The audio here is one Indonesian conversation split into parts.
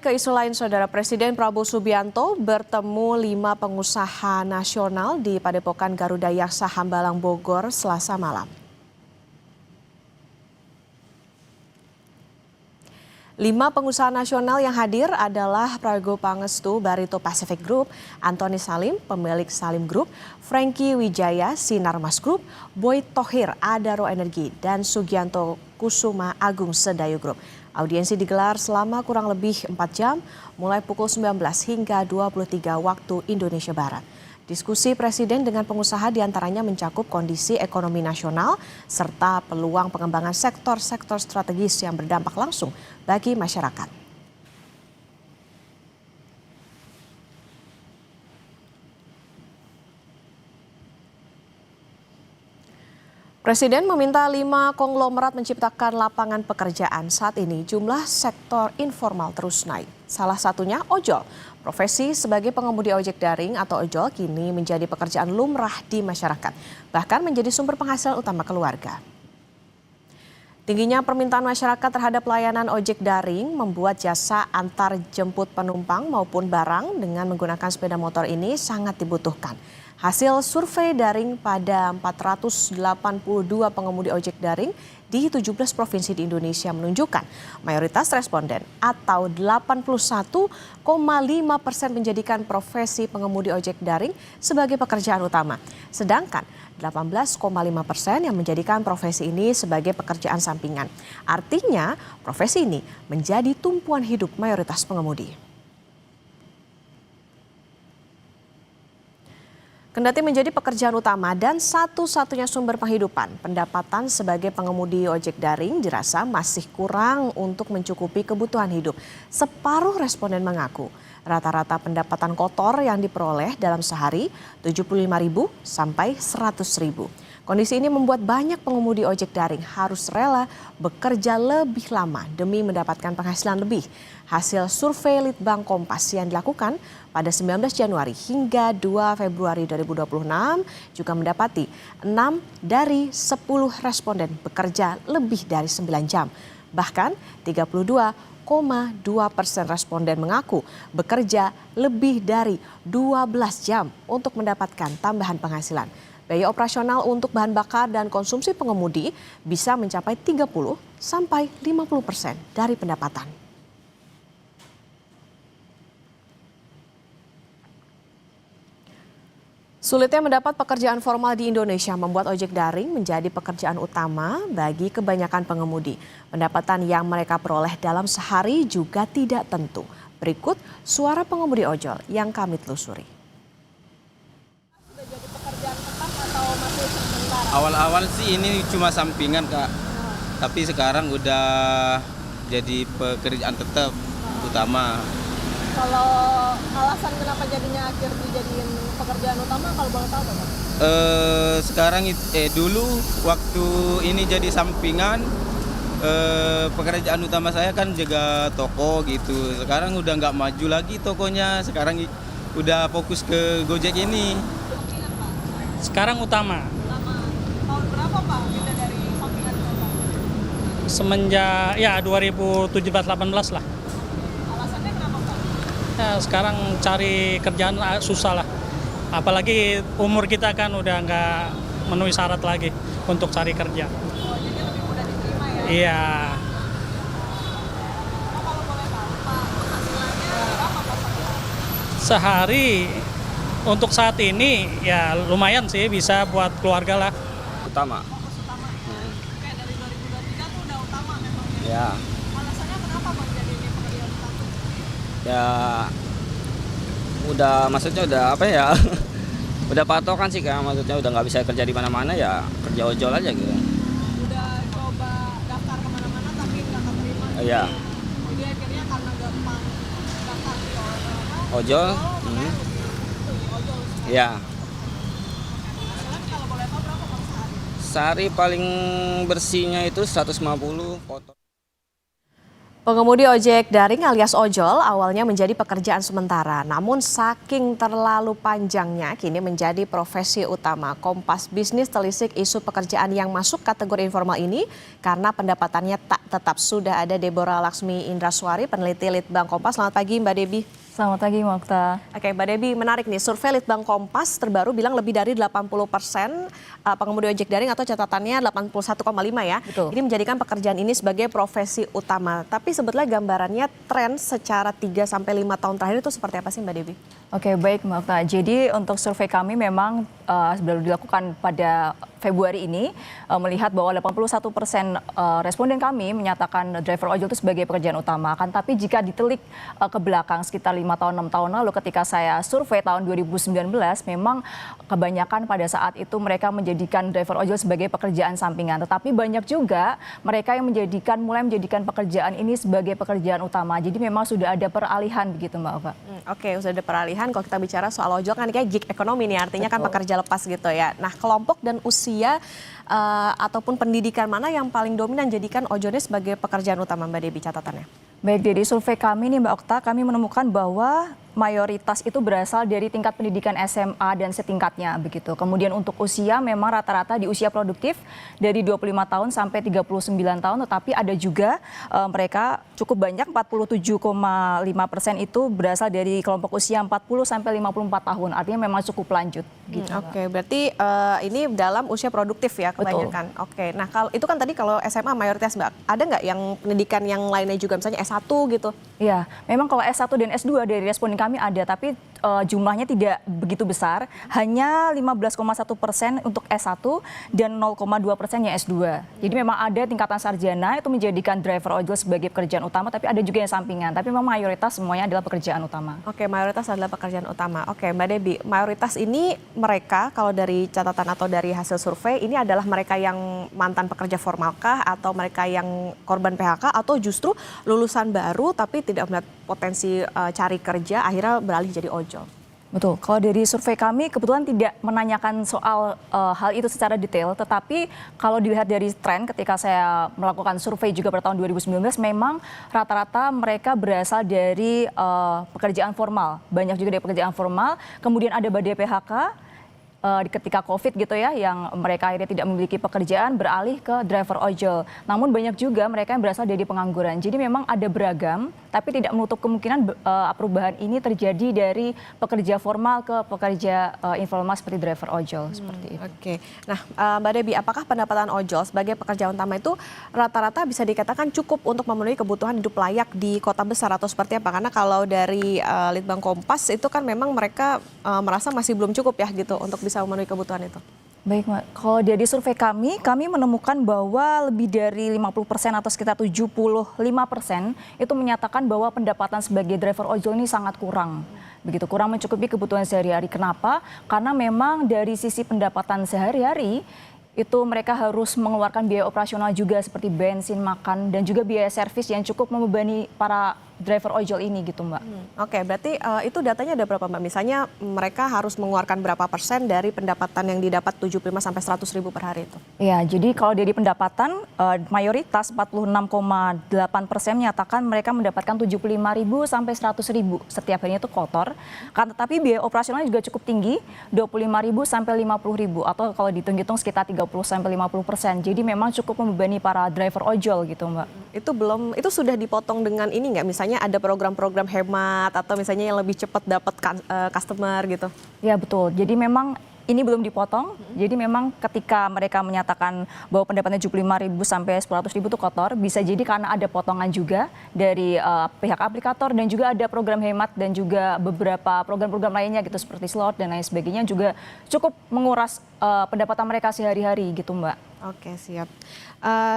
Ke isu lain, Saudara Presiden Prabowo Subianto bertemu 5 pengusaha nasional di Padepokan Garuda Yaksa Hambalang Bogor Selasa malam. 5 pengusaha nasional yang hadir adalah Prayogo Pangestu Barito Pacific Group, Antoni Salim, pemilik Salim Group, Franky Wijaya, Sinarmas Group, Boy Thohir, Adaro Energi, dan Sugianto Kusuma Agung Sedayu Group. Audiensi digelar selama kurang lebih 4 jam, mulai pukul 19 hingga 23 waktu Indonesia Barat. Diskusi Presiden dengan pengusaha diantaranya mencakup kondisi ekonomi nasional, serta peluang pengembangan sektor-sektor strategis yang berdampak langsung bagi masyarakat. Presiden meminta 5 konglomerat menciptakan lapangan pekerjaan. Saat ini jumlah sektor informal terus naik. Salah satunya ojol. Profesi sebagai pengemudi ojek daring atau ojol kini menjadi pekerjaan lumrah di masyarakat. Bahkan menjadi sumber penghasilan utama keluarga. Tingginya permintaan masyarakat terhadap layanan ojek daring membuat jasa antar jemput penumpang maupun barang dengan menggunakan sepeda motor ini sangat dibutuhkan. Hasil survei daring pada 482 pengemudi ojek daring di 17 provinsi di Indonesia menunjukkan mayoritas responden atau 81,5% menjadikan profesi pengemudi ojek daring sebagai pekerjaan utama. Sedangkan 18,5% yang menjadikan profesi ini sebagai pekerjaan sampingan. Artinya profesi ini menjadi tumpuan hidup mayoritas pengemudi. Kendati menjadi pekerjaan utama dan satu-satunya sumber penghidupan, pendapatan sebagai pengemudi ojek daring dirasa masih kurang untuk mencukupi kebutuhan hidup. Separuh responden mengaku rata-rata pendapatan kotor yang diperoleh dalam sehari 75.000 sampai 100.000. Kondisi ini membuat banyak pengemudi ojek daring harus rela bekerja lebih lama demi mendapatkan penghasilan lebih. Hasil survei Litbang Kompas yang dilakukan pada 19 Januari hingga 2 Februari 2026 juga mendapati 6 dari 10 responden bekerja lebih dari 9 jam. Bahkan 32,2% responden mengaku bekerja lebih dari 12 jam untuk mendapatkan tambahan penghasilan. Biaya operasional untuk bahan bakar dan konsumsi pengemudi bisa mencapai 30 sampai 50% dari pendapatan. Sulitnya mendapat pekerjaan formal di Indonesia membuat ojek daring menjadi pekerjaan utama bagi kebanyakan pengemudi. Pendapatan yang mereka peroleh dalam sehari juga tidak tentu. Berikut suara pengemudi ojol yang kami telusuri. Awal-awal sih ini cuma sampingan, Kak. Tapi sekarang udah jadi pekerjaan tetap utama. Kalau alasan kenapa jadinya akhir dijadiin pekerjaan utama kalau boleh tahu, Pak? Sekarang dulu waktu ini jadi sampingan, pekerjaan utama saya kan jaga toko gitu. Sekarang udah nggak maju lagi tokonya. Sekarang udah fokus ke Gojek ini. Sekarang utama. Tahun berapa, Pak, pindah dari sampingan ke utama? Semenjak ya 2017-18 lah. Alasannya kenapa, Pak? Ya, sekarang cari kerjaan susah lah. Apalagi umur kita kan udah nggak memenuhi syarat lagi untuk cari kerja. Oh, jadi lebih mudah diterima ya? Iya. Nah, kalau boleh tahu, Pak, penghasilannya berapa, Pak, Sehari untuk saat ini ya lumayan sih, bisa buat keluarga lah. Utama. fokus utama ya? Kayak dari 2023 tuh udah utama memang ya? Ya, Alasannya kenapa, Bang, jadi ini pekerjaan utama? Ya udah, maksudnya udah apa ya, udah patokan sih, kan, maksudnya udah nggak bisa kerja di mana-mana, ya kerja ojol aja gitu. Udah coba daftar kemana-mana tapi nggak keterima. Iya. Jadi akhirnya karena gampang daftar di Ojol. makanya lebih ojol. Ya, Penghasilan kalau boleh tahu berapa, Bang, sehari? sehari paling bersihnya itu 150 foto. Pengemudi ojek daring alias ojol awalnya menjadi pekerjaan sementara, namun saking terlalu panjangnya kini menjadi profesi utama. Kompas Bisnis telisik isu pekerjaan yang masuk kategori informal ini karena pendapatannya tak tetap. Sudah ada Deborah Laksmi Indraswari, peneliti Litbang Kompas. Selamat pagi Mbak Debi. Selamat pagi, Mokta. Oke, Mbak Debi, menarik nih. Survei Litbang Kompas terbaru bilang lebih dari 80% pengemudi ojek daring atau catatannya 81,5 ya. Betul. Ini menjadikan pekerjaan ini sebagai profesi utama. Tapi sebetulnya gambarannya tren secara 3-5 tahun terakhir itu seperti apa sih Mbak Debi? Oke, baik, Mokta. Jadi untuk survei kami memang baru dilakukan pada Februari ini, melihat bahwa 81% responden kami menyatakan driver ojol itu sebagai pekerjaan utama. Kan tapi jika ditelik ke belakang sekitar 5 tahun 6 tahun lalu ketika saya survei tahun 2019, memang kebanyakan pada saat itu mereka menjadikan driver ojol sebagai pekerjaan sampingan. Tetapi banyak juga mereka yang mulai menjadikan pekerjaan ini sebagai pekerjaan utama. Jadi memang sudah ada peralihan begitu Mbak Ova. Oke, sudah ada peralihan. Kalau kita bicara soal ojol kan kayak gig ekonomi nih, artinya kan Betul. pekerja lepas gitu ya. Nah, kelompok dan usia ataupun pendidikan mana yang paling dominan jadikan ojol ini sebagai pekerjaan utama Mbak Debi catatannya? Baik, jadi survei kami nih Mbak Okta, kami menemukan bahwa mayoritas itu berasal dari tingkat pendidikan SMA dan setingkatnya begitu. Kemudian untuk usia memang rata-rata di usia produktif dari 25 tahun sampai 39 tahun, tetapi ada juga mereka cukup banyak 47,5% itu berasal dari kelompok usia 40 sampai 54 tahun. Artinya memang cukup lanjut gitu. Oke, berarti ini dalam usia produktif ya kebanyakan. Oke, nah kalau itu kan tadi kalau SMA mayoritas Mbak, ada nggak yang pendidikan yang lainnya juga misalnya S1 gitu? Iya, memang kalau S1 dan S2 dari responden kami ada, tapi jumlahnya tidak begitu besar, hanya 15,1% untuk S1 dan 0,2% yang S2. Jadi memang ada tingkatan sarjana itu menjadikan driver ojol sebagai pekerjaan utama, tapi ada juga yang sampingan. Tapi memang mayoritas semuanya adalah pekerjaan utama. Oke, mayoritas adalah pekerjaan utama. Oke, Mbak Debi, mayoritas ini mereka kalau dari catatan atau dari hasil survei ini adalah mereka yang mantan pekerja formalkah atau mereka yang korban PHK atau justru lulusan baru tapi tidak melihat potensi cari kerja akhirnya beralih jadi ojol? Betul, kalau dari survei kami kebetulan tidak menanyakan soal hal itu secara detail, tetapi kalau dilihat dari tren ketika saya melakukan survei juga pada tahun 2019, memang rata-rata mereka berasal dari pekerjaan formal, banyak juga dari pekerjaan formal, kemudian ada badai PHK, ketika COVID gitu ya, yang mereka akhirnya tidak memiliki pekerjaan beralih ke driver ojol. Namun banyak juga mereka yang berasal dari pengangguran. Jadi memang ada beragam, tapi tidak menutup kemungkinan perubahan ini terjadi dari pekerja formal ke pekerja informal seperti driver ojol seperti itu. Oke, nah Mbak Debi, apakah pendapatan ojol sebagai pekerjaan utama itu rata-rata bisa dikatakan cukup untuk memenuhi kebutuhan hidup layak di kota besar atau seperti apa? Karena kalau dari Litbang Kompas itu kan memang mereka merasa masih belum cukup ya gitu untuk bisa memenuhi kebutuhan itu. Baik, Mbak. Kalau dari survei kami menemukan bahwa lebih dari 50% atau sekitar 75% itu menyatakan bahwa pendapatan sebagai driver ojol ini sangat kurang. Begitu, kurang mencukupi kebutuhan sehari-hari. Kenapa? Karena memang dari sisi pendapatan sehari-hari itu mereka harus mengeluarkan biaya operasional juga seperti bensin, makan, dan juga biaya servis yang cukup membebani para driver ojol ini gitu Mbak. Oke, berarti itu datanya ada berapa Mbak? Misalnya mereka harus mengeluarkan berapa persen dari pendapatan yang didapat 75 sampai 100 ribu per hari itu? Ya, jadi kalau dari pendapatan mayoritas 46,8% menyatakan mereka mendapatkan 75.000 sampai 100.000 setiap harinya itu kotor. Tetapi biaya operasionalnya juga cukup tinggi, 25.000 sampai 50.000 atau kalau dihitung-hitung sekitar 30 sampai 50%. Jadi memang cukup membebani para driver ojol gitu Mbak. Itu sudah dipotong dengan ini nggak? Misalnya ada program-program hemat atau misalnya yang lebih cepat dapat customer gitu? Ya betul, jadi memang ini belum dipotong, jadi memang ketika mereka menyatakan bahwa pendapatnya 75.000 sampai 100.000 itu kotor, bisa jadi karena ada potongan juga dari pihak aplikator dan juga ada program hemat dan juga beberapa program-program lainnya gitu seperti slot dan lain sebagainya juga cukup menguras pendapatan mereka sehari-hari gitu Mbak. Oke, siap.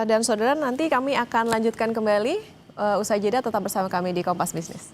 Dan saudara, nanti kami akan lanjutkan kembali usai jeda, tetap bersama kami di Kompas Bisnis.